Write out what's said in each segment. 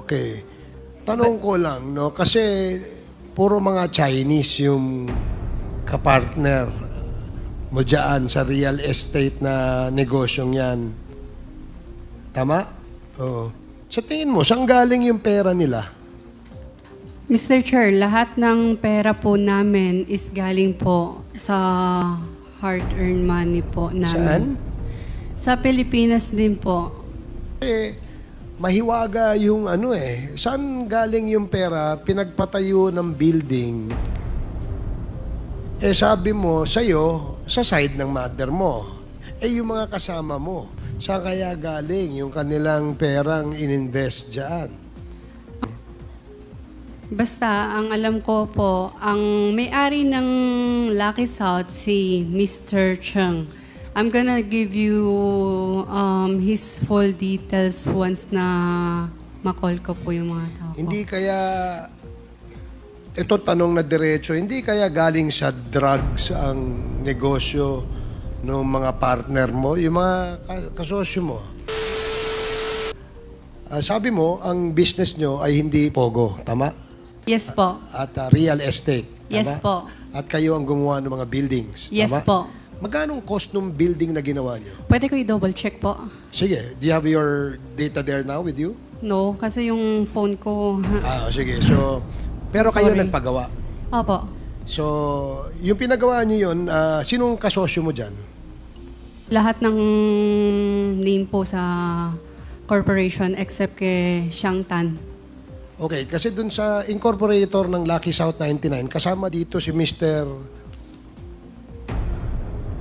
Okay. Tanong ko lang, no? Kasi puro mga Chinese yung kapartner mo dyan sa real estate na negosyong yan. Tama? Oo. Sa tingin mo, saan galing yung pera nila? Mr. Chair, lahat ng pera po namin is galing po sa hard-earned money po namin. Saan? Sa Pilipinas din po. Mahiwaga yung ano eh. Saan galing yung pera? Pinagpatayo ng building. Sabi mo, sa'yo, sa side ng mother mo. Yung mga kasama mo. Saan kaya galing yung kanilang perang ininvest dyan? Basta, ang alam ko po, ang may-ari ng Lucky South, si Mr. Cheng. I'm gonna give you his full details once na ma-call ko po yung mga tao ko. Hindi kaya, ito tanong na diretso, hindi kaya galing sa drugs ang negosyo ng mga partner mo, yung mga kasosyo mo? Sabi mo, ang business nyo ay hindi pogo, tama? Yes po. At real estate, tama? Yes po. At kayo ang gumawa ng mga buildings, tama? Yes po. Magkano ang cost ng building na ginawa nyo? Pwede ko i-double check po? Sige, do you have your data there now with you? No, kasi yung phone ko... Sige. So, pero kayo Sorry. nagpagawa. Opo. So, yung pinagawa nyo yun, sinong kasosyo mo dyan? Lahat ng name po sa corporation except kay Xiang Tan. Okay, kasi dun sa incorporator ng Lucky South 99, kasama dito si Mr.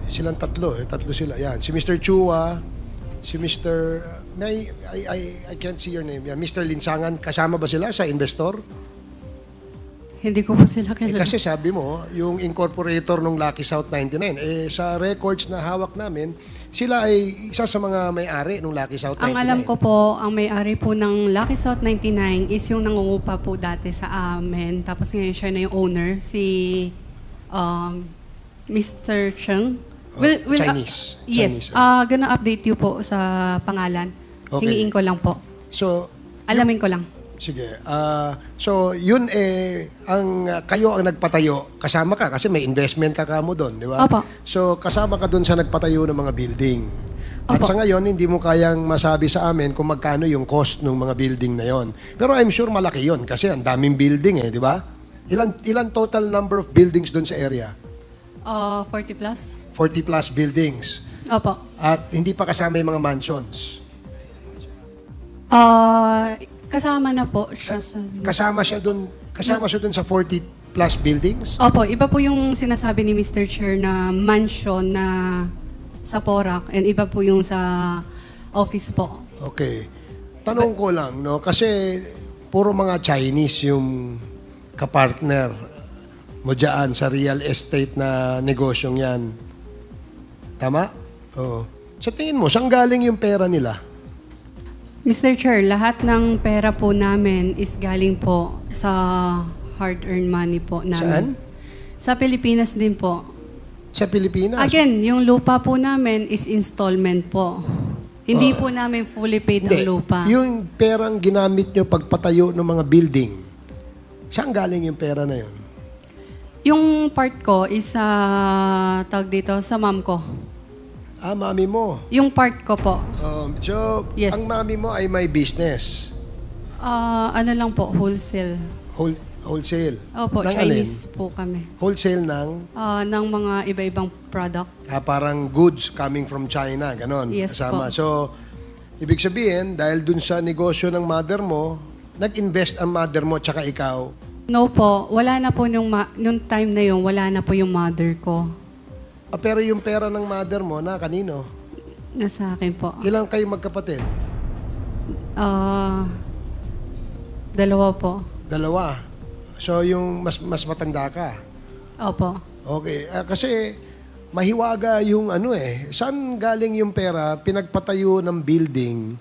Silang tatlo, tatlo sila. Yan, si Mr. Chua, si Mr. I can't see your name. Yeah, Mr. Linsangan, kasama ba sila sa investor? Hindi ko po sila kilala. Kasi sabi mo, yung incorporator ng Lucky South 99, sa records na hawak namin, sila ay isa sa mga may-ari ng Lucky South 99. Ang alam ko po, ang may-ari po ng Lucky South 99 is yung nangungupa po dati sa amin. Tapos ngayon siya na yung owner, si Mr. Cheng. Chinese. Yes. Chinese. Gonna update you po sa pangalan. Okay. Hingiin ko lang po. So, Alamin ko lang. sige. So, yun kayo ang nagpatayo. Kasama ka kasi may investment ka kamo doon, di ba? Opo. So, kasama ka doon sa nagpatayo ng mga building. At Opo. sa ngayon, hindi mo kayang masabi sa amin kung magkano yung cost ng mga building na yon. Pero I'm sure malaki yon kasi ang daming building di ba? Ilan total number of buildings doon sa area? 40 plus? 40 plus buildings. Opo. At hindi pa kasama yung mga mansions. Kasama na po siya sa... Kasama siya doon sa 40 plus buildings? Opo, iba po yung sinasabi ni Mr. Chair na mansion na sa Porac and iba po yung sa office po. Okay. Tanong ko lang, no? Kasi puro mga Chinese yung kapartner mo dyan sa real estate na negosyong yan. Tama? Oo. Sa tingin mo, saan galing yung pera nila? Mr. Chair, lahat ng pera po namin is galing po sa hard-earned money po namin. Saan? Sa Pilipinas din po. Sa Pilipinas? Again, yung lupa po namin is installment po. Hindi po namin fully paid ang lupa. Yung perang ginamit nyo pagpatayo ng mga building, saan galing yung pera na yun? Yung part ko is tawag dito sa mom ko. Mami mo. Yung part ko po. So, Yes. ang mami mo ay may business. Ano lang po, wholesale. Wholesale. Opo, Ng Chinese po kami. Wholesale ng Ng mga iba-ibang product. parang goods coming from China, ganon. Yes kasama. po. So, ibig sabihin, dahil dun sa negosyo ng mother mo, nag-invest ang mother mo tsaka ikaw. No po, wala na po nung time na yun, wala na po yung mother ko. Pero yung pera ng mother mo, na kanino? Nasa akin po. Ilang kayo magkapatid? Dalawa po. Dalawa. So, yung mas matanda ka. Opo. Okay. Kasi, mahiwaga yung saan galing yung pera, pinagpatayo ng building,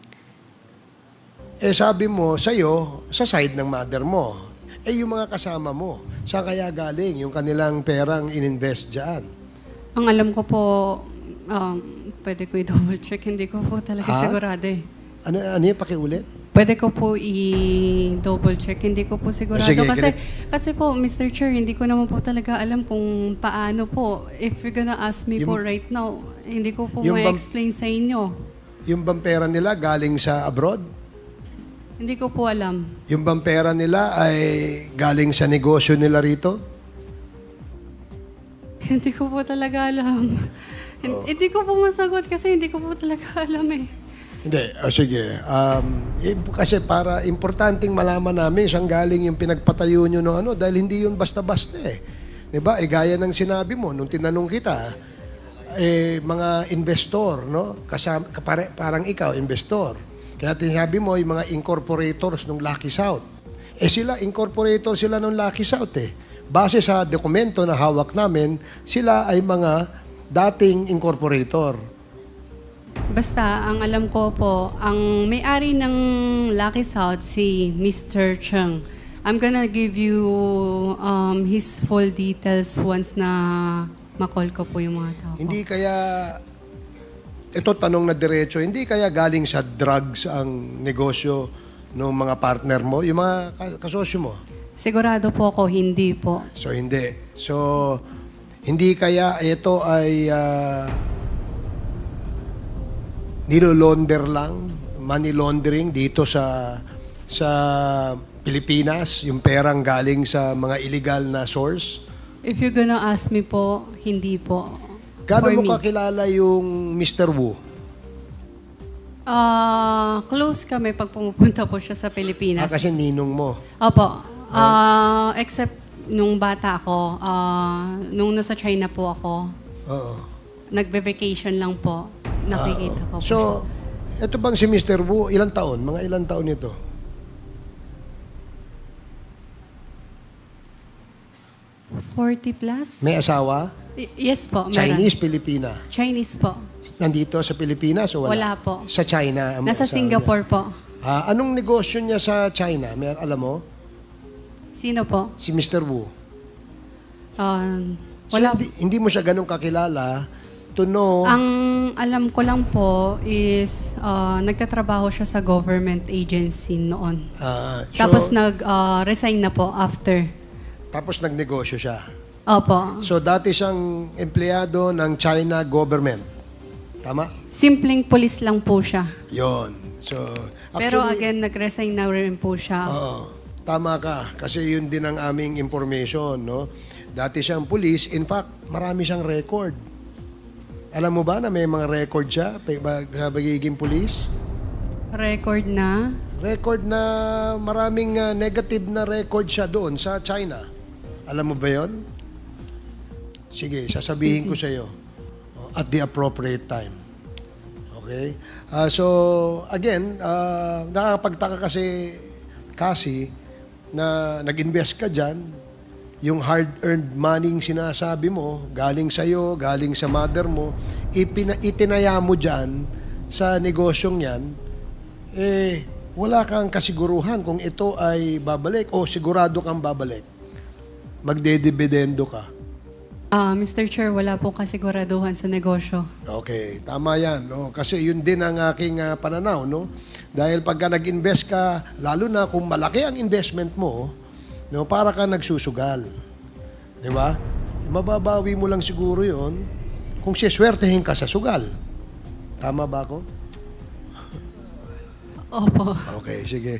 sabi mo, sa'yo, sa side ng mother mo. Yung mga kasama mo, saan kaya galing yung kanilang perang ininvest dyan? Ang alam ko po, pwede ko i-double check. Hindi ko po talaga sigurado eh. Ano yung pakiulit? Pwede ko po i-double check. Hindi ko po sigurado. Sige, Kasi po, Mr. Chair, hindi ko naman po talaga alam kung paano po. If you're gonna ask me po right now, hindi ko po Yung bang- ma-explain sa inyo. Yung bang pera nila galing sa abroad? Hindi ko po alam. Yung bang pera nila ay galing sa negosyo nila rito? Hindi ko po talaga alam. Hindi ko po masagot kasi hindi ko po talaga alam eh. Hindi. Sige. Kasi para importanteng malaman namin saan galing yung pinagpatayo nyo no ano dahil hindi yun basta-basta eh. Diba? Gaya ng sinabi mo nung tinanong kita, mga investor, no? Parang ikaw, investor. Kaya tinasabi mo yung mga incorporators ng Lucky South. Sila, incorporator sila ng Lucky South eh. Base sa dokumento na hawak namin, sila ay mga dating incorporator. Basta, ang alam ko po, ang may-ari ng Lucky South, si Mr. Cheng. I'm gonna give you his full details once na makall ko po yung mga tao. Hindi kaya, ito tanong na diretso, hindi kaya galing sa drugs ang negosyo ng mga partner mo, yung mga kasosyo mo? Sigurado po ako, hindi po. So, hindi. So, hindi kaya ito ay nilolonder lang, money laundering dito sa Pilipinas, yung perang galing sa mga illegal na source? If you're gonna ask me po, hindi po. Gano'n For mo me. kakilala yung Mr. Wu? Close kami pag pumupunta po siya sa Pilipinas. Kasi ninong mo. Opo. Except nung bata ako, nung nasa China po ako, Oo. nagbe-vacation lang po. Nakikita ko po. So, ito bang si Mr. Wu, ilang taon? Mga ilang taon ito? siya. 40 plus? May asawa? Yes po, meron. Chinese, Pilipina? Chinese po. Nandito sa Pilipinas o wala? Wala po. Sa China? ang Nasa asawa Singapore po. niya. Anong negosyo niya sa China? Alam mo? Sino po? Si Mr. Wu. Wala. So, hindi mo siya ganun kakilala to know. Ang alam ko lang po is nagtatrabaho siya sa government agency noon. Tapos nag-resign na po after. Tapos nagnegosyo siya. Opo. So dati siyang empleyado ng China government. Tama? Simpleng pulis lang po siya. Yon. So, Pero actually, again, nag-resign na rin po siya. oo, tama ka. Kasi yun din ang aming information, no? Dati siyang pulis. In fact, marami siyang record. Alam mo ba na may mga record siya sa pagiging pulis? Record na. Record na maraming negative na record siya doon sa China. Alam mo ba yon? Sige, sasabihin ko sa iyo at the appropriate time. Okay? So, again, nakakapagtaka kasi na nag-invest ka dyan, yung hard-earned money sinasabi mo, galing sa'yo, galing sa mother mo, itinaya mo dyan sa negosyong yan, wala kang kasiguruhan kung ito ay babalik o sigurado kang babalik. Magdedibidendo ka. Mr. Chair, wala pong kasiguraduhan sa negosyo. Okay, tama yan. No? Kasi yun din ang aking pananaw. No? Dahil pagka nag-invest ka, lalo na kung malaki ang investment mo, no, para ka nagsusugal. Di ba? Mababawi mo lang siguro yon kung siswertehin ka sa sugal. Tama ba ako? Opo. Okay, sige.